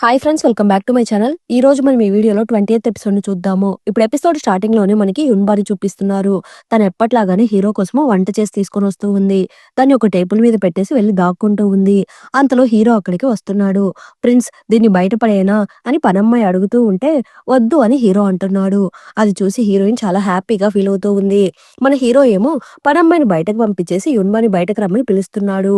Hi friends, welcome back to my channel. ఈ రోజు మనం ఈ వీడియోలో 20th ఎపిసోడ్ ని చూద్దాము. ఇప్పుడు ఎపిసోడ్ స్టార్టింగ్ లోనే మనకి యున్బాని చూపిస్తున్నారు. తను ఎప్పట్లాగానే హీరో కోసం వంట చేసి తీసుకొని వస్తూ ఉంది. దాన్ని ఒక టేబుల్ మీద పెట్టేసి వెళ్ళి దాక్కుంటూ ఉంది. అంతలో హీరో అక్కడికి వస్తున్నాడు. ప్రిన్స్, దీన్ని బయటపడేనా అని పనమ్మాయి అడుగుతూ ఉంటే వద్దు అని హీరో అంటున్నాడు. అది చూసి హీరోయిన్ చాలా హ్యాపీగా ఫీల్ అవుతూ ఉంది. మన హీరో ఏమో పనమ్మాయిని బయటకు పంపించేసి యున్బాని బయటకు రమ్మని పిలుస్తున్నాడు.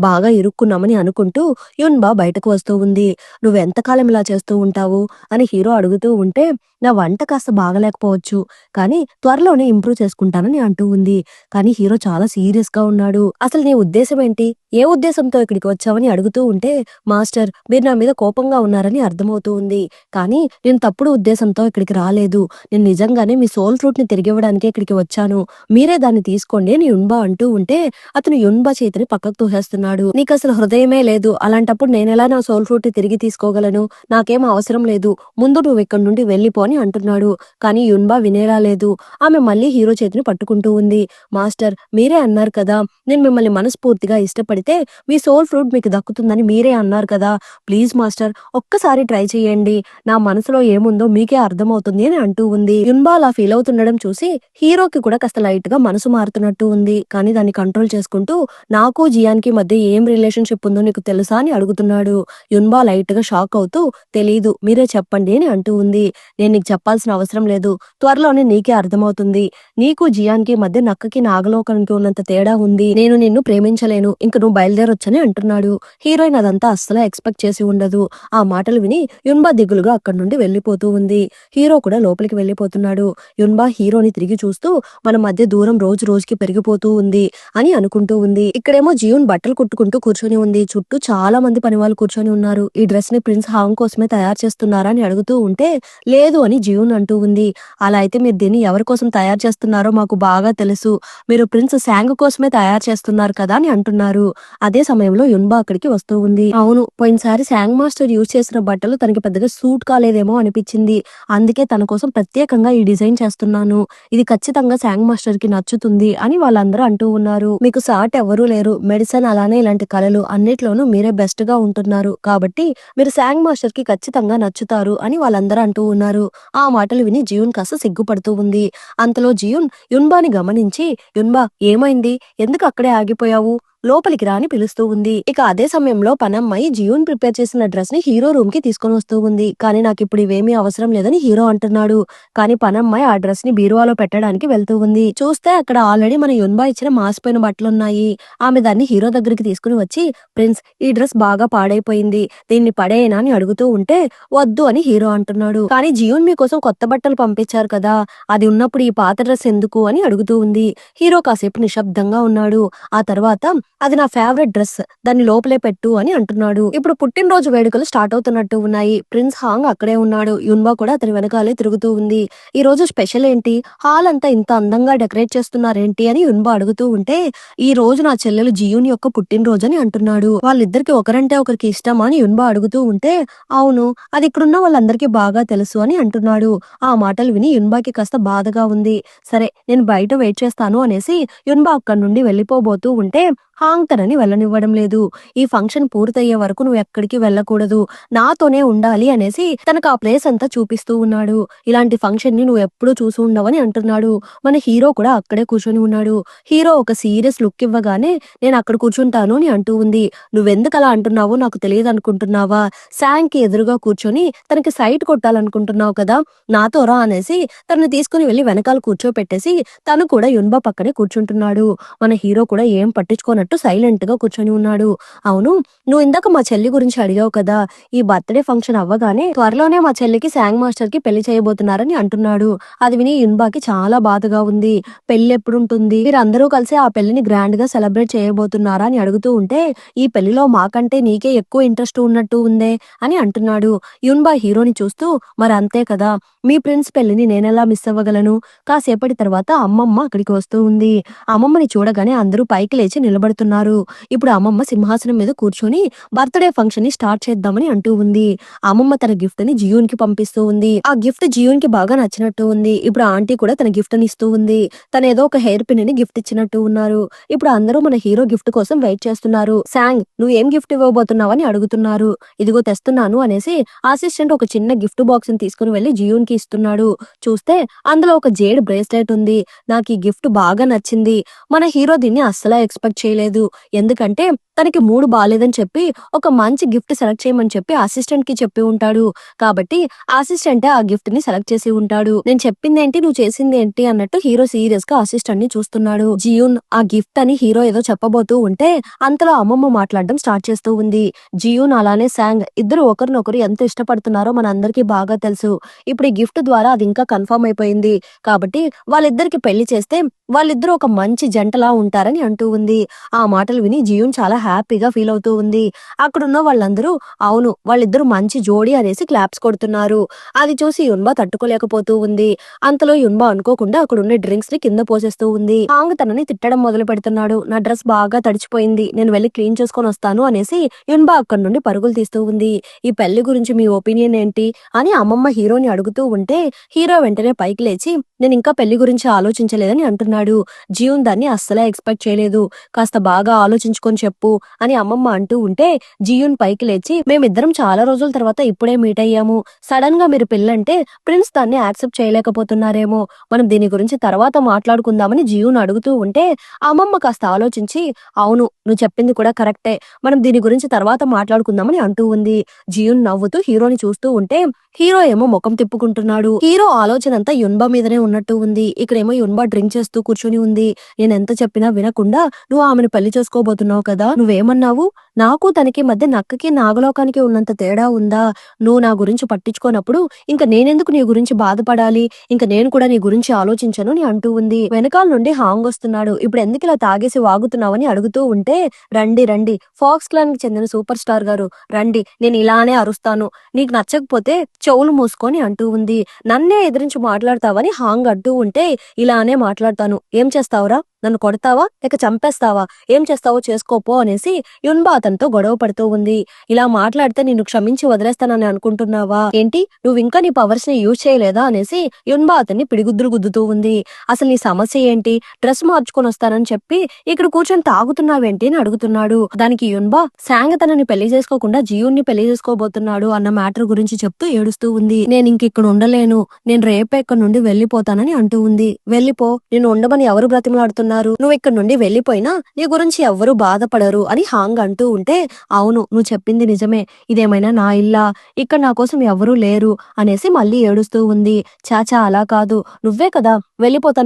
బాగా ఇరుక్కున్నామని అనుకుంటూ యున్బా బయటకు వస్తూ ఉంది. నువ్వెంతకాలం ఇలా చేస్తూ ఉంటావు అని హీరో అడుగుతూ ఉంటే, నా వంట కాస్త బాగలేకపోవచ్చు, కానీ త్వరలోనే ఇంప్రూవ్ చేసుకుంటానని అంటూ ఉంది. కానీ హీరో చాలా సీరియస్ గా ఉన్నాడు. అసలు నీ ఉద్దేశం ఏంటి, ఏ ఉద్దేశంతో ఇక్కడికి వచ్చావని అడుగుతూ ఉంటే, మాస్టర్ మీరు నా మీద కోపంగా ఉన్నారని అర్థమవుతూ ఉంది, కానీ నేను తప్పుడు ఉద్దేశంతో ఇక్కడికి రాలేదు. నేను నిజంగానే మీ సోల్ ఫ్రూట్ ని తిరిగివ్వడానికే ఇక్కడికి వచ్చాను, మీరే దాన్ని తీసుకోండి అని యున్బా అంటూ ఉంటే, అతను యున్బా చేతిని పక్కకు తోసేస్తున్నాడు. నీకు అసలు హృదయమే లేదు, అలాంటప్పుడు నేనెలా నా సోల్ ఫ్రూట్ ని తిరిగి తీసుకోగలను, నాకేం అవసరం లేదు, ముందు నువ్వు ఇక్కడి నుండి వెళ్ళిపో అని అంటున్నాడు. కానీ యున్బా వినేలా లేదు. ఆమె మళ్ళీ హీరో చేతిని పట్టుకుంటూ ఉంది. మాస్టర్ మీరే అన్నారు కదా, నేను మిమ్మల్ని మనస్ఫూర్తిగా ఇష్టపడితే మీ సోల్ ఫ్రూట్ మీకు దక్కుతుందని మీరే అన్నారు కదా, ప్లీజ్ మాస్టర్ ఒక్కసారి ట్రై చేయండి, నా మనసులో ఏముందో మీకే అర్థమవుతుంది అని అంటూ ఉంది. యున్బా అలా ఫీల్ అవుతుండడం చూసి హీరోకి కూడా కాస్త లైట్ గా మనసు మారుతున్నట్టు ఉంది. కానీ దాన్ని కంట్రోల్ చేసుకుంటూ, నాకు జియాన్కి మధ్య ఏం రిలేషన్షిప్ ఉందో నీకు తెలుసా అని అడుగుతున్నాడు. యున్బా లైట్ గా షాక్ అవుతూ, తెలీదు, మీరే చెప్పండి అని అంటూ ఉంది. నేను నీకు చెప్పాల్సిన అవసరం లేదు, త్వరలోనే నీకే అర్థమవుతుంది. నీకు జియాన్కి మధ్య నక్కకి నాగలోకానికి ఉన్నంత తేడా ఉంది. నేను నిన్ను ప్రేమించలేను, ఇంక నువ్వు బయలుదేరొచ్చని అంటున్నాడు. హీరోయిన్ అదంతా అస్సలు ఎక్స్పెక్ట్ చేసి ఉండదు. ఆ మాటలు విని యున్బా దిగులుగా అక్కడి నుండి వెళ్లిపోతూ ఉంది. హీరో కూడా లోపలికి వెళ్లిపోతున్నాడు. యున్బా హీరోని తిరిగి చూస్తూ, మన మధ్య దూరం రోజు రోజుకి పెరిగిపోతూ ఉంది అని అనుకుంటూ ఉంది. ఇక్కడేమో జియూన్ బట్టలు కుట్టుకుంటూ కూర్చొని ఉంది. చుట్టూ చాలా మంది పని వాళ్ళు కూర్చొని ఉన్నారు. ఈ డ్రెస్ ని ప్రిన్స్ హాంగ్ కోసమే తయారు చేస్తున్నారా అని అడుగుతూ ఉంటే, లేదు అని జియూన్ అంటూ ఉంది. అలా అయితే మీరు దీన్ని ఎవరి కోసం తయారు చేస్తున్నారో మాకు బాగా తెలుసు, మీరు ప్రిన్స్ శాంగ్ కోసమే తయారు చేస్తున్నారు కదా అని అంటున్నారు. అదే సమయంలో యున్బా అక్కడికి వస్తూ ఉంది. అవును, పోయినసారి శాంగ్ మాస్టర్ యూజ్ చేసిన బట్టలు తనకి పెద్దగా సూట్ కాలేదేమో అనిపించింది, అందుకే తన కోసం ప్రత్యేకంగా ఈ డిజైన్ చేస్తున్నాను, ఇది ఖచ్చితంగా శాంగ్ మాస్టర్ కి నచ్చుతుంది అని వాళ్ళందరూ అంటూ ఉన్నారు. మీకు సాట్ ఎవరూ లేరు, మెడిసిన్ అలానే ఇలాంటి కళలు అన్నిట్లోనూ మీరే బెస్ట్ గా ఉంటున్నారు, కాబట్టి మీరు శాంగ్ మాస్టర్ కి ఖచ్చితంగా నచ్చుతారు అని వాళ్ళందరూ అంటూ ఉన్నారు. ఆ మాటలు విని జియూన్ కాస్త సిగ్గుపడుతూ ఉంది. అంతలో జియూన్ యున్బాని గమనించి, యున్బా ఏమైంది, ఎందుకు అక్కడే ఆగిపోయావు, లోపలికి రా అని పిలుస్తూ ఉంది. ఇక అదే సమయంలో పనమ్మాయి జియూన్ ప్రిపేర్ చేసిన డ్రెస్ ని హీరో రూమ్ కి తీసుకొని వస్తూ ఉంది. కానీ నాకు ఇప్పుడు ఇవేమీ అవసరం లేదని హీరో అంటున్నాడు. కానీ పనమ్మాయి ఆ డ్రెస్ ని బీరువాలో పెట్టడానికి వెళ్తూ ఉంది. చూస్తే అక్కడ ఆల్రెడీ మన యున్బా ఇచ్చిన మాసిపోయిన బట్టలున్నాయి. ఆమె దాన్ని హీరో దగ్గరికి తీసుకుని వచ్చి, ప్రిన్స్ ఈ డ్రెస్ బాగా పాడైపోయింది, దీన్ని పడేయనా అని అడుగుతూ ఉంటే, వద్దు అని హీరో అంటున్నాడు. కానీ జియూన్ మీకోసం కొత్త బట్టలు పంపించారు కదా, అది ఉన్నప్పుడు ఈ పాత డ్రెస్ ఎందుకు అని అడుగుతూ ఉంది. హీరో కాసేపు నిశ్శబ్దంగా ఉన్నాడు. ఆ తర్వాత, అది నా ఫేవరెట్ డ్రెస్, దాన్ని లోపలే పెట్టు అని అంటున్నాడు. ఇప్పుడు పుట్టినరోజు వేడుకలు స్టార్ట్ అవుతున్నట్టు ఉన్నాయి. ప్రిన్స్ హాంగ్ అక్కడే ఉన్నాడు. యున్బా కూడా అతని వెనకాలే తిరుగుతూ ఉంది. ఈ రోజు స్పెషల్ ఏంటి, హాల్ అంతా ఇంత అందంగా డెకరేట్ చేస్తున్నారేంటి అని యున్బా అడుగుతూ ఉంటే, ఈ రోజు నా చెల్లెలు జియూన్ యొక్క పుట్టినరోజు అని అంటున్నాడు. వాళ్ళిద్దరికి ఒకరంటే ఒకరికి ఇష్టం అని యున్బా అడుగుతూ ఉంటే, అవును, అది ఇక్కడున్న వాళ్ళందరికీ బాగా తెలుసు అని అంటున్నాడు. ఆ మాటలు విని యున్బాకి కాస్త బాధగా ఉంది. సరే నేను బయట వెయిట్ చేస్తాను అనేసి యున్బా అక్కడి నుండి వెళ్ళిపోబోతూ ఉంటే, హాంగ్ తనని వెళ్ళనివ్వడం లేదు. ఈ ఫంక్షన్ పూర్తయ్యే వరకు నువ్వు ఎక్కడికి వెళ్ళకూడదు, నాతోనే ఉండాలి అనేసి తనకు ఆ ప్లేస్ అంతా చూపిస్తూ ఉన్నాడు. ఇలాంటి ఫంక్షన్ ని నువ్వు ఎప్పుడూ చూసి ఉండవని అంటున్నాడు. మన హీరో కూడా అక్కడే కూర్చొని ఉన్నాడు. హీరో ఒక సీరియస్ లుక్ ఇవ్వగానే, నేను అక్కడ కూర్చుంటాను అని అంటూ ఉంది. నువ్వెందుకు అలా అంటున్నావో నాకు తెలియదు అనుకుంటున్నావా, శాంగ్ కి ఎదురుగా కూర్చొని తనకి సైట్ కొట్టాలనుకుంటున్నావు కదా, నాతో రా అనేసి తనని తీసుకుని వెళ్లి వెనకాల కూర్చోపెట్టేసి తను కూడా యున్బా పక్కనే కూర్చుంటున్నాడు. మన హీరో కూడా ఏం పట్టించుకోనట్టు సైలెంట్ గా కూర్చొని ఉన్నాడు. అవును, నువ్వు ఇందాక మా చెల్లి గురించి అడిగావు కదా, ఈ బర్త్డే ఫంక్షన్ అవ్వగానే త్వరలోనే మా చెల్లికి శాంగ్ మాస్టర్ కి పెళ్లి చేయబోతున్నారని అంటున్నాడు. అది విని యున్బాకి చాలా బాధగా ఉంది. పెళ్లి ఎప్పుడుంటుంది, మీరందరూ కలిసి ఆ పెళ్లిని గ్రాండ్ గా సెలబ్రేట్ చేయబోతున్నారా అని అడుగుతూ ఉంటే, ఈ పెళ్లిలో మాకంటే నీకే ఎక్కువ ఇంట్రెస్ట్ ఉన్నట్టు ఉందే అని అంటున్నాడు. యున్బా హీరోని చూస్తూ, మరి అంతే కదా, మీ ప్రిన్స్ పెళ్లిని నేనెలా మిస్ అవ్వగలను. కాసేపటి తర్వాత అమ్మమ్మ అక్కడికి వస్తూ ఉంది. అమ్మమ్మని చూడగానే అందరూ పైకి లేచి నిలబడుతూ పెడుతున్నారు. ఇప్పుడు అమ్మమ్మ సింహాసనం మీద కూర్చొని బర్త్‌డే ఫంక్షన్‌ని స్టార్ట్ చేద్దామని అంటూ ఉంది. అమ్మమ్మ తన గిఫ్ట్‌ని జియూన్‌కి పంపిస్తూ ఉంది. ఆ గిఫ్ట్ జియూన్‌కి బాగా నచ్చినట్టు ఉంది. ఇప్పుడు ఆంటీ కూడా తన గిఫ్ట్‌ని ఇస్తూ ఉంది. తనేదో ఒక హెయిర్ పిన్‌ని గిఫ్ట్ ఇచ్చినట్టు ఉన్నారు. ఇప్పుడు అందరూ మన హీరో గిఫ్ట్ కోసం వెయిట్ చేస్తున్నారు. "సాంగ్ నువ్వేం గిఫ్ట్ ఇవ్వబోతున్నావని" అడుగుతున్నారు. "ఇదిగో తెస్తున్నాను" అనేసి అసిస్టెంట్ ఒక చిన్న గిఫ్ట్ బాక్స్‌ని తీసుకొని వెళ్లి జియూన్‌కి ఇస్తున్నాడు. చూస్తే అందులో ఒక జేడ్ బ్రేస్లెట్ ఉంది. నాకీ గిఫ్ట్ బాగా నచ్చింది. మన హీరో దీన్ని అస్సలే ఎక్స్‌పెక్ట్ చేయలేదు. ఎందుకంటే తనకి మూడ్ బాలేదని చెప్పి ఒక మంచి గిఫ్ట్ సెలెక్ట్ చేయమని చెప్పి అసిస్టెంట్‌కి చెప్పి ఉంటాడు. కాబట్టి అసిస్టెంటే ఆ గిఫ్ట్‌ని సెలెక్ట్ చేసి ఉంటాడు. "నేను చెప్పిందేంటి? నువ్వు చేసిందేంటి?" అన్నట్టు హీరో సీరియస్‌గా అసిస్టెంట్‌ని చూస్తున్నాడు. జియూన్ ఆ గిఫ్ట్ అని హీరో ఏదో చెప్పబోతూ ఉంటే అంతలో అమ్మమ్మ మాట్లాడడం స్టార్ట్ చేస్తూ ఉంది. జియూన్ అలానే సాంగ్ ఇద్దరు ఒకరినొకరు ఎంత ఇష్టపడుతున్నారో మనందరికీ బాగా తెలుసు. ఇప్పుడు ఈ గిఫ్ట్ ద్వారా అది ఇంకా కన్ఫర్మ్ అయిపోయింది. కాబట్టి వాళ్ళిద్దరికి పెళ్లి చేస్తే వాళ్ళిద్దరూ ఒక మంచి జంటలా ఉంటారని అంటూ ఉంది. ఆ మాటలు విని జియూన్ చాలా హ్యాపీగా ఫీల్ అవుతూ ఉంది. అక్కడున్న వాళ్ళందరూ అవును వాళ్ళిద్దరూ మంచి జోడీ అనేసి క్లాప్స్ కొడుతున్నారు. అది చూసి యున్బా తట్టుకోలేకపోతూ ఉంది. అంతలో యున్బా అనుకోకుండా అక్కడున్న డ్రింక్స్ ని కింద పోసేస్తూ ఉంది. హాంగ్ తనని తిట్టడం మొదలు పెడుతున్నాడు. నా డ్రెస్ బాగా తడిచిపోయింది. నేను వెళ్లి క్లీన్ చేసుకొని వస్తాను అనేసి యున్బా అక్కడి నుండి పరుగులు తీస్తూ ఉంది. ఈ పెళ్లి గురించి మీ ఒపీనియన్ ఏంటి అని అమ్మమ్మ హీరోని అడుగుతూ ఉంటే హీరో వెంటనే పైకి లేచి నేను ఇంకా పెళ్లి గురించి ఆలోచించలేదని అంటున్నాడు. జియూన్ దాన్ని అస్సలే ఎక్స్‌పెక్ట్ చేయలేదు. కాస్త బాగా ఆలోచించుకొని చెప్పు అని అమ్మమ్మ అంటూ ఉంటే జియూన్ పైకి లేచి మేమిద్దరం చాలా రోజుల తర్వాత ఇప్పుడే మీట్ అయ్యాము. సడన్ గా మీరు పెళ్ళంటే ప్రిన్స్ దాన్ని యాక్సెప్ట్ చేయలేకపోతున్నారేమో. మనం దీని గురించి తర్వాత మాట్లాడుకుందామని జియూన్ అడుగుతూ ఉంటే అమ్మమ్మ కాస్త ఆలోచించి అవును నువ్వు చెప్పింది కూడా కరెక్టే. మనం దీని గురించి తర్వాత మాట్లాడుకుందామని అంటూ ఉంది. జియూన్ నవ్వుతూ హీరోని చూస్తూ ఉంటే హీరో ఏమో ముఖం తిప్పుకుంటున్నాడు. హీరో ఆలోచన అంతా యున్బా మీదనే ఉన్నట్టు ఉంది. ఇక్కడేమో యున్బా డ్రింక్ చేస్తూ కూర్చొని ఉంది. నేనెంత చెప్పినా వినకుండా నువ్వు ఆమెను పెళ్లి చేసుకోబోతున్నావు కదా! నువ్వేమన్నావు? నాకు తనకి మధ్య నక్కకి నాగలోకానికి ఉన్నంత తేడా ఉందా? నువ్వు నా గురించి పట్టించుకోనప్పుడు ఇంక నేనెందుకు నీ గురించి బాధపడాలి? ఇంక నేను కూడా నీ గురించి ఆలోచించను అని అంటూ ఉంది. వెనకాల నుండి హాంగ్ వస్తున్నాడు. ఇప్పుడెందుకిలా తాగేసి వాగుతున్నావని అడుగుతూ ఉంటే రండి రండి ఫాక్స్ క్లాన్‌కి చెందిన సూపర్ స్టార్ గారు రండి. నేను ఇలానే అరుస్తాను. నీకు నచ్చకపోతే చెవులు మూసుకొని అంటూ ఉంది. నన్నే ఎదిరించి మాట్లాడతావని హాంగ్ అంటూ ఉంటే ఇలానే మాట్లాడతాను. ఏం చేస్తావురా? నన్ను కొడతావా? లేక చంపేస్తావా? ఏం చేస్తావో చేసుకోపో అనేసి యున్బా అతనితో గొడవ పడుతూ ఉంది. ఇలా మాట్లాడితే నిన్ను క్షమించి వదిలేస్తానని అనుకుంటున్నావా? ఏంటి? నువ్వింకా నీ పవర్స్ ని యూజ్ చేయలేదా? అనేసి యున్బా అతన్ని పిడిగుద్దులు గుద్దుతూ ఉంది. అసలు నీ సమస్య ఏంటి? డ్రెస్ మార్చుకొని వస్తానని చెప్పి ఇక్కడ కూర్చొని తాగుతున్నావేంటి అని అడుగుతున్నాడు. దానికి యున్బా సాంగ్ తనని పెళ్లి చేసుకోకుండా జియూన్ ని పెళ్లి చేసుకోబోతున్నాడు అన్న మ్యాటర్ గురించి చెప్తూ ఏడుస్తూ ఉంది. నేనింకిక్కడ ఉండలేను. నేను రేపే ఇక్కడి నుండి వెళ్ళిపోతానని అంటూ ఉంది. వెళ్ళిపో. నిన్ను ఉండమని ఎవరు బ్రతిమలాడుతున్నారు? నువ్విక్కడి నుండి వెళ్ళిపోయినా నీ గురించి ఎవ్వరూ బాధపడరు అని హాంగ్ అంటూ ఉంటే అవును నువ్వు చెప్పింది నిజమే. ఇదేమైనా నా ఇల్లా? ఇక్కడ నా కోసం ఎవ్వరూ లేరు అనేసి మళ్ళీ ఏడుస్తూ ఉంది. చాచా అలా కాదు. నువ్వే కదా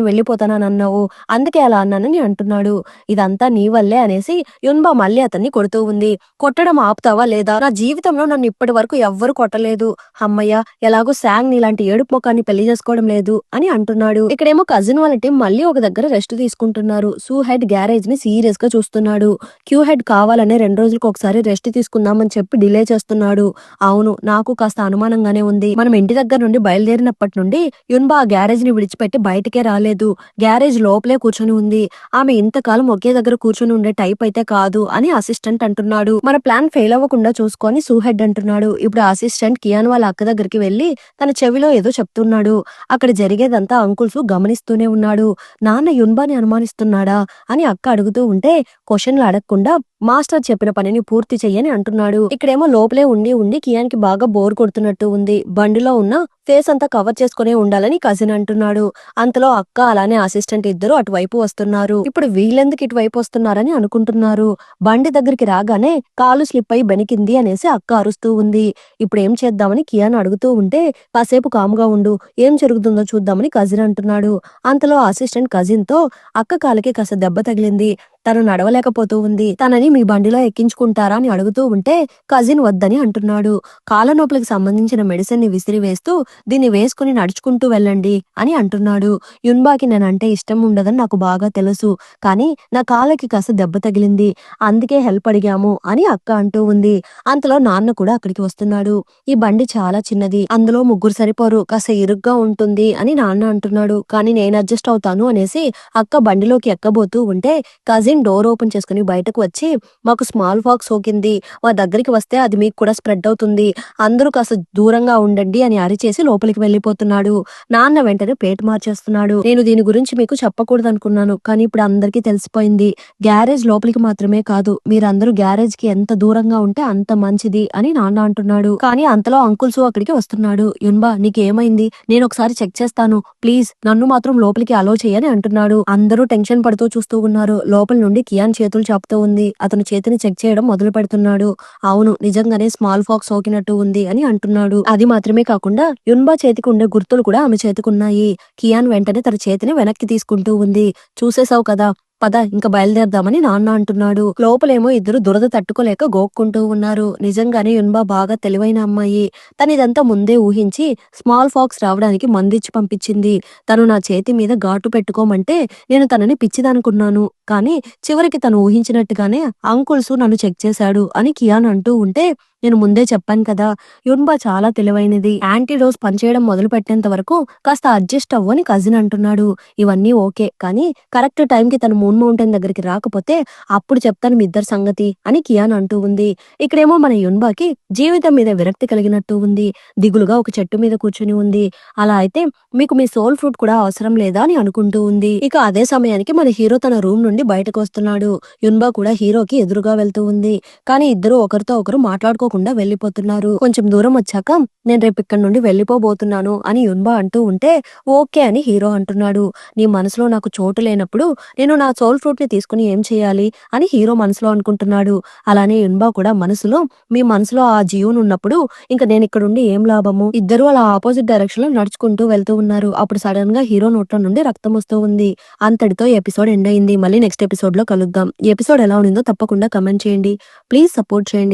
వెళ్ళిపోతానని అన్నావు. అందుకే అలా అన్నానని అంటున్నాడు. ఇదంతా నీ వల్లే అనేసి యున్బా మళ్ళీ అతన్ని కొడుతూ ఉంది. కొట్టడం ఆపుతావా లేదా? నా జీవితంలో నన్ను ఇప్పటి వరకు ఎవ్వరూ కొట్టలేదు. హమ్మయ్య! ఎలాగో సాంగ్ నీలాంటి ఏడుపు మొఖాన్ని పెళ్లి చేసుకోవడం లేదు అని అంటున్నాడు. ఇక్కడేమో కజిన్ వాళ్ళ టీం మళ్ళీ ఒక దగ్గర రెస్ట్ తీసుకుంటున్నారు. సూ హెడ్ గ్యారేజ్ ని సీరియస్ గా చూస్తున్నాడు. క్యూ హెడ్ కావాలనే 2 రోజులకు ఒకసారి రెస్ట్ తీసుకుందామని చెప్పి డిలే చేస్తున్నాడు. అవును నాకు కాస్త అనుమానంగానే ఉంది. మనం ఇంటి దగ్గర నుండి బయలుదేరినప్పటి నుండి యున్బా ఆ గ్యారేజ్ ని విడిచిపెట్టి బయటికే రాలేదు. గ్యారేజ్ లోపలే కూర్చొని ఉంది. ఆమె ఇంతకాలం ఒకే దగ్గర కూర్చొని ఉండే టైప్ అయితే కాదు అని అసిస్టెంట్ అంటున్నాడు. మన ప్లాన్ ఫెయిల్ అవ్వకుండా చూసుకొని సూహెడ్ అంటున్నాడు. ఇప్పుడు అసిస్టెంట్ కియాన్ వాళ్ళ అక్క దగ్గరికి వెళ్లి తన చెవిలో ఏదో చెప్తున్నాడు. అక్కడ జరిగేదంతా అంకుల్స్ గమనిస్తూనే ఉన్నాడు. నాన్న యున్బాని అనుమానిస్తున్నాడా అని అక్క అడుగుతూ ఉంటే క్వశ్చన్లు అడగకుండా మాస్టర్ చెప్పిన పనిని పూర్తి చెయ్యని అంటున్నాడు. ఇక్కడేమో లోపలే ఉండి ఉండి కియాన్ కి బాగా బోర్ కొడుతున్నట్టు ఉంది. బండిలో ఉన్న ఫేస్ అంతా కవర్ చేసుకునే ఉండాలని కజిన్ అంటున్నాడు. అంతలో అక్క అలానే అసిస్టెంట్ ఇద్దరు అటువైపు వస్తున్నారు. ఇప్పుడు వీళ్ళెందుకు ఇటువైపు వస్తున్నారని అనుకుంటున్నారు. బండి దగ్గరికి రాగానే కాలు స్లిప్ అయి బెనికింది అనేసి అక్క అరుస్తూ ఉంది. ఇప్పుడు ఏం చేద్దామని కియాన్ అడుగుతూ ఉంటే కాసేపు కాముగా ఉండు ఏం జరుగుతుందో చూద్దామని కజిన్ అంటున్నాడు. అంతలో అసిస్టెంట్ కజిన్ తో అక్క కాలికి కాస్త దెబ్బ తగిలింది. తను నడవలేకపోతూ ఉంది. తనని మీ బండిలో ఎక్కించుకుంటారా అని అడుగుతూ ఉంటే కజిన్ వద్దని అంటున్నాడు. కాళ్ళ నొప్పులకు సంబంధించిన మెడిసిన్ ని విసిరివేస్తూ దీన్ని వేసుకుని నడుచుకుంటూ వెళ్ళండి అని అంటున్నాడు. యున్బాకి నేనంటే ఇష్టం ఉండదని నాకు బాగా తెలుసు. కానీ నా కాళ్ళకి కాస్త దెబ్బ తగిలింది. అందుకే హెల్ప్ అడిగాము అని అక్క అంటూ ఉంది. అంతలో నాన్న కూడా అక్కడికి వస్తున్నాడు. ఈ బండి చాలా చిన్నది. అందులో ముగ్గురు సరిపోరు. కాస్త ఇరుగ్గా ఉంటుంది అని నాన్న అంటున్నాడు. కానీ నేను అడ్జస్ట్ అవుతాను అనేసి అక్క బండిలోకి ఎక్కబోతూ ఉంటే కజిన్ కజిన్ డోర్ ఓపెన్ చేసుకుని బయటకు వచ్చి, "మాకు స్మాల్ పాక్స్ సోకింది. మా దగ్గరికి వస్తే అది మీకు కూడా స్ప్రెడ్ అవుతుంది. అందరూ కాస్త దూరంగా ఉండండి" అని అరిచేసి లోపలికి వెళ్ళిపోతున్నాడు. నాన్న వెంటనే ప్లేట్ మార్చేస్తున్నాడు. "నేను దీని గురించి మీకు చెప్పకూడదనుకున్నాను. కానీ ఇప్పుడు అందరికీ తెలిసిపోయింది. గ్యారేజ్ లోపలికి మాత్రమే కాదు, మీరందరూ గ్యారేజ్‌కి ఎంత దూరంగా ఉంటే అంత మంచిది" అని నాన్న అంటున్నాడు. కానీ అంతలో అంకుల్ సు అక్కడికి వస్తున్నాడు. "యున్బా, నీకేమైంది? నేనొకసారి చెక్ చేస్తాను. ప్లీజ్ నన్ను మాత్రం లోపలికి అలో చెయ్యని" అంటున్నాడు. అందరూ టెన్షన్ పడుతూ చూస్తూ ఉన్నారు. లోపల నుండి కియాన్ చేతులు చాపుతూ ఉంది. అతను చేతిని చెక్ చేయడం మొదలు పెడుతున్నాడు. "అవును, నిజంగానే స్మాల్ పాక్స్ సోకినట్టు ఉంది" అని అంటున్నాడు. అది మాత్రమే కాకుండా యున్బా చేతికి ఉండే గుర్తులు కూడా ఆమె చేతికున్నాయి. కియాన్ వెంటనే తన చేతిని వెనక్కి తీసుకుంటూ ఉంది. "చూసేసావు కదా, పద ఇంక బయలుదేరదామని" నాన్న అంటున్నాడు. లోపలేమో ఇద్దరు దురద తట్టుకోలేక గోక్కుంటూ ఉన్నారు. నిజంగానే యున్బా బాగా తెలివైన అమ్మాయి. తనిదంతా ముందే ఊహించి స్మాల్ ఫాక్స్ రావడానికి మందిచ్చి పంపించింది. తను నా చేతి మీద ఘాటు పెట్టుకోమంటే నేను తనని పిచ్చిదనుకున్నాను. కానీ చివరికి తను ఊహించినట్టుగానే అంకుల్సు నన్ను చెక్ చేశాడు అని కియాన్ అంటూ ఉంటే, "నేను ముందే చెప్పాను కదా, యున్బా చాలా తెలివైనది. యాంటీడోస్ పనిచేయడం మొదలు పెట్టేంత వరకు కాస్త అడ్జస్ట్ అవ్వు" అని కజిన్ అంటున్నాడు. "ఇవన్నీ ఓకే, కానీ కరెక్ట్ టైంకి తను మూన్ మౌంటైన్ దగ్గరికి రాకపోతే అప్పుడు చెప్తాను మీ ఇద్దరి సంగతి" అని కియాన్ అంటూ ఉంది. ఇక్కడేమో మన యున్బాకి జీవితం మీద విరక్తి కలిగినట్టు ఉంది. దిగులుగా ఒక చెట్టు మీద కూర్చుని ఉంది. "అలా అయితే మీకు మీ సోల్ ఫ్రూట్ కూడా అవసరం లేదా" అని అనుకుంటూ ఉంది. ఇక అదే సమయానికి మన హీరో తన రూమ్ నుండి బయటకు వస్తున్నాడు. యున్బా కూడా హీరోకి ఎదురుగా వెళ్తూ ఉంది. కానీ ఇద్దరు ఒకరితో ఒకరు మాట్లాడుకోకుండా వెళ్లిపోతున్నారు. కొంచెం దూరం వచ్చాక, "నేను రేపు ఇక్కడ నుండి వెళ్లిపోబోతున్నాను" అని యున్బా అంటూ ఉంటే, "ఓకే" అని హీరో అంటున్నాడు. "నీ మనసులో నాకు చోటు లేనప్పుడు నేను నా సోల్ ఫ్రూట్ ని తీసుకుని ఏం చేయాలి" అని హీరో మనసులో అనుకుంటున్నాడు. అలానే యున్బా కూడా మనసులో, "మీ మనసులో ఆ జీవన్ ఉన్నప్పుడు ఇంక నేను ఇక్కడుండి ఏం లాభము?" ఇద్దరు అలా ఆపోజిట్ డైరెక్షన్ లో నడుచుకుంటూ వెళ్తూ ఉన్నారు. అప్పుడు సడన్ గా హీరో నోట్లో నుండి రక్తం వస్తూ ఉంది. అంతటితో ఈ ఎపిసోడ్ ఎండ్ అయింది. మళ్ళీ నెక్స్ట్ ఎపిసోడ్ లో కలుద్దాం. ఈ ఎపిసోడ్ ఎలా ఉండిందో తప్పకుండా కమెంట్ చేయండి. ప్లీజ్ సపోర్ట్ చేయండి.